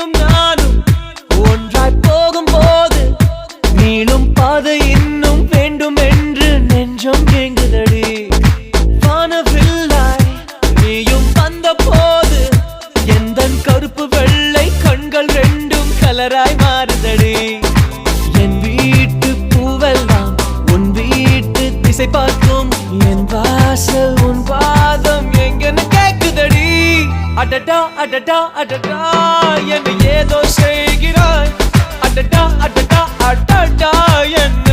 நீயும் நானும் ஒன்றாய் போகும்போது நீளும் பாதை இன்னும் வேண்டும் என்று நெஞ்சம் ஏங்குதடி. வானவில்லாய் நீயும் வந்த போது எந்தன் கருப்பு வெள்ளை கண்கள் ரெண்டும் கலராய் மாறுதடி. என் வீட்டு பூவெல்லாம் உன் வீட்டு திசை பார்க்கும், என் வாசல் உன் பாதம் எங்கன்னு கேக்குதடி. அடடா அடடா அடடா என்னை ஏதோ செய்கிறாய், அடடா அடடா அடடா என்ன